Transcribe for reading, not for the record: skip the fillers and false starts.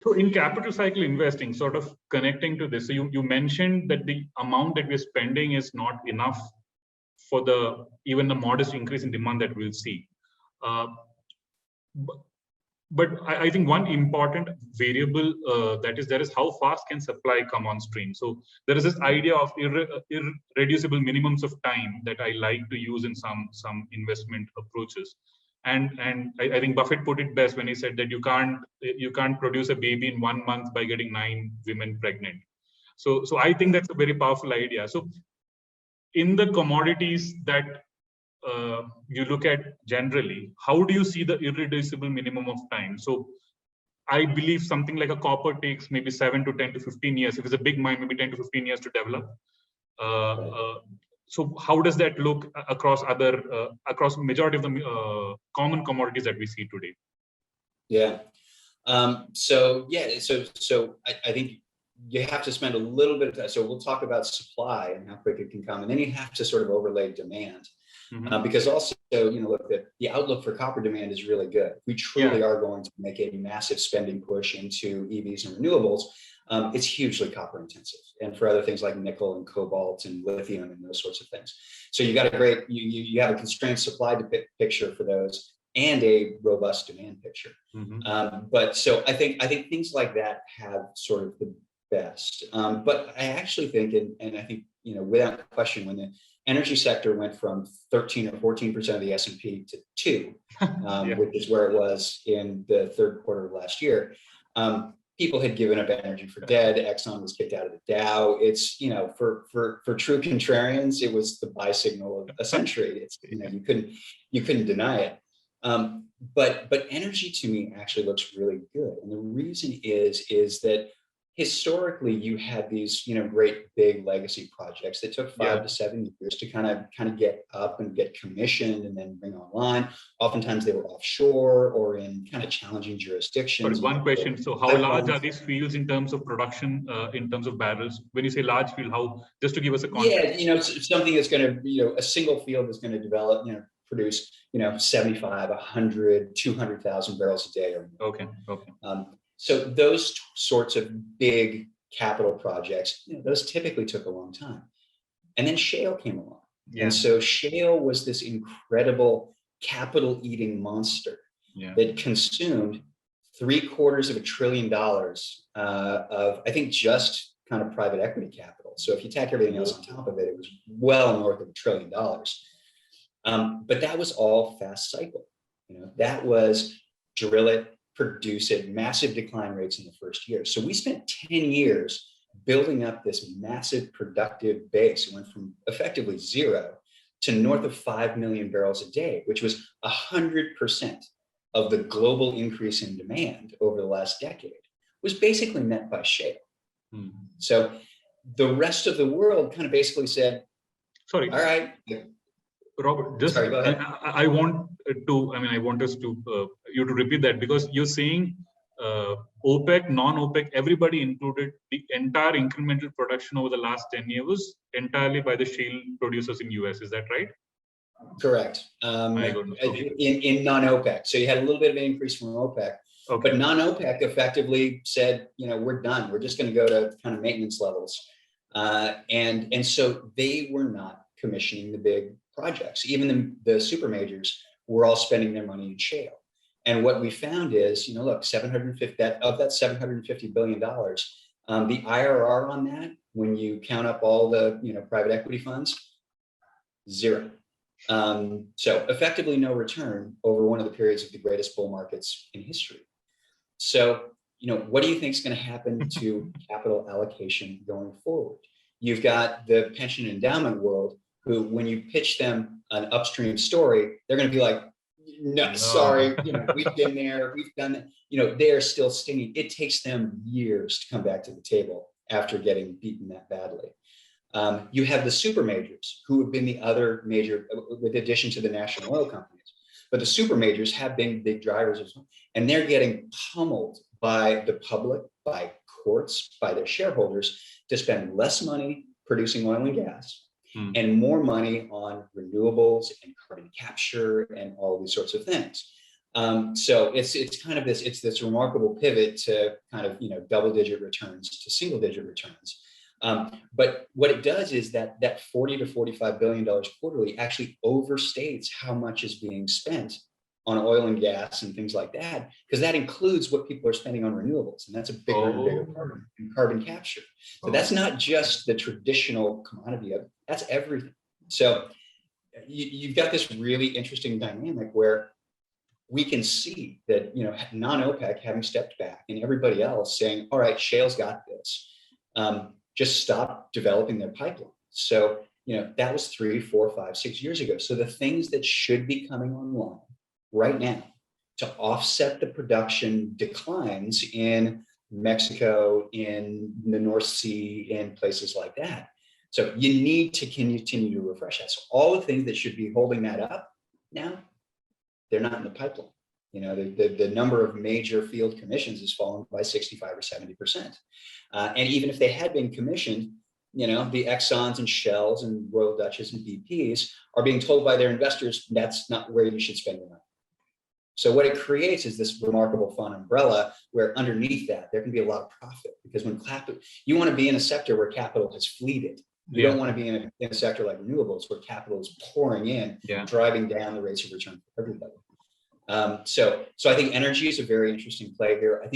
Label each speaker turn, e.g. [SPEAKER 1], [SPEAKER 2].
[SPEAKER 1] So in capital cycle investing, sort of connecting to this, so you mentioned that the amount that we're spending is not enough for even the modest increase in demand that we'll see. Uh, but I think one important variable that is there is how fast can supply come on stream. So there is this idea of irreducible minimums of time that I like to use in some investment approaches. And I think Buffett put it best when he said that you can't produce a baby in 1 month by getting 9 women pregnant. So I think that's a very powerful idea. So in the commodities that you look at generally, how do you see the irreducible minimum of time? So I believe something like a copper takes maybe 7 to 10 to 15 years. If it's a big mine, maybe 10 to 15 years to develop. So how does that look across across majority of the common commodities that we see today?
[SPEAKER 2] Yeah. So I think you have to spend a little bit of time. So we'll talk about supply and how quick it can come, and then you have to sort of overlay demand. Because also, look, the outlook for copper demand is really good. We truly are going to make a massive spending push into EVs and renewables. It's hugely copper intensive, and for other things like nickel and cobalt and lithium and those sorts of things. So you got a great, you have a constrained supply picture for those and a robust demand picture. But so I think things like that have sort of the best. But I actually think, and I think, without question, when the energy sector went from 13 or 14% of the S&P to 2, which is where it was in the third quarter of last year. People had given up energy for dead. Exxon was kicked out of the Dow. It's, for true contrarians, it was the buy signal of a century. It's, you couldn't deny it. But energy to me actually looks really good. And the reason is that historically, you had these, great big legacy projects that took 5 to 7 years to kind of get up and get commissioned and then bring online. Oftentimes they were offshore or in kind of challenging jurisdictions.
[SPEAKER 1] But one question: so how large are these fields in terms of production, in terms of barrels? When you say large field, how? Just to give us a context.
[SPEAKER 2] Yeah, something that's going to, a single field is going to develop, produce, 75, 100, 200,000 barrels a day.
[SPEAKER 1] Okay.
[SPEAKER 2] So those sorts of big capital projects, those typically took a long time. And then shale came along. And so shale was this incredible capital eating monster that consumed $750 billion of, I think, just kind of private equity capital. So if you tack everything else on top of it, it was well north of $1 trillion. But that was all fast cycle. That was drill it, produce it, massive decline rates in the first year. So we spent 10 years building up this massive productive base. It went from effectively 0 to north of 5 million barrels a day, which was 100% of the global increase in demand over the last decade, was basically met by shale. So the rest of the world kind of basically said, all right.
[SPEAKER 1] Robert, just sorry, go ahead. I want us to you to repeat that, because you're saying OPEC, non-OPEC, everybody included the entire incremental production over the last 10 years entirely by the shale producers in US. Is that right?
[SPEAKER 2] Correct. In non-OPEC. So you had a little bit of an increase from OPEC, but non-OPEC effectively said, we're done. We're just going to go to kind of maintenance levels. And so they were not commissioning the big projects. Even the super majors were all spending their money in shale. And what we found is, look, of that $750 billion, the IRR on that, when you count up all the, private equity funds, 0. So effectively no return over one of the periods of the greatest bull markets in history. So, what do you think is going to happen to capital allocation going forward? You've got the pension endowment world, who, when you pitch them an upstream story, they're going to be like, no, sorry, we've been there, we've done it. They are still stinging. It takes them years to come back to the table after getting beaten that badly. You have the super majors, who have been the other major, with addition to the national oil companies. But the super majors have been big drivers as well. And they're getting pummeled by the public, by courts, by their shareholders to spend less money producing oil and gas and more money on renewables and carbon capture and all these sorts of things. So it's kind of this remarkable pivot to kind of, double-digit returns to single-digit returns. But what it does is that $40 to $45 billion quarterly actually overstates how much is being spent on oil and gas and things like that, because that includes what people are spending on renewables, and that's a bigger and bigger part of carbon capture. So that's not just the traditional commodity of it, that's everything. So you've got this really interesting dynamic where we can see that, non-OPEC having stepped back and everybody else saying, all right, shale's got this. Just stop developing their pipeline. So, that was 3, 4, 5, 6 years ago. So the things that should be coming online right now to offset the production declines in Mexico, in the North Sea, in places like that. So you need to continue to refresh that. So all the things that should be holding that up now, they're not in the pipeline. The number of major field commissions has fallen by 65 or 70%. And even if they had been commissioned, the Exxons and Shells and Royal Dutches and BPs are being told by their investors, that's not where you should spend your money. So what it creates is this remarkable fun umbrella where underneath that, there can be a lot of profit, because when you want to be in a sector where capital has fleeted. You don't want to be in a sector like renewables where capital is pouring in, driving down the rates of return for everybody. So I think energy is a very interesting play here. I think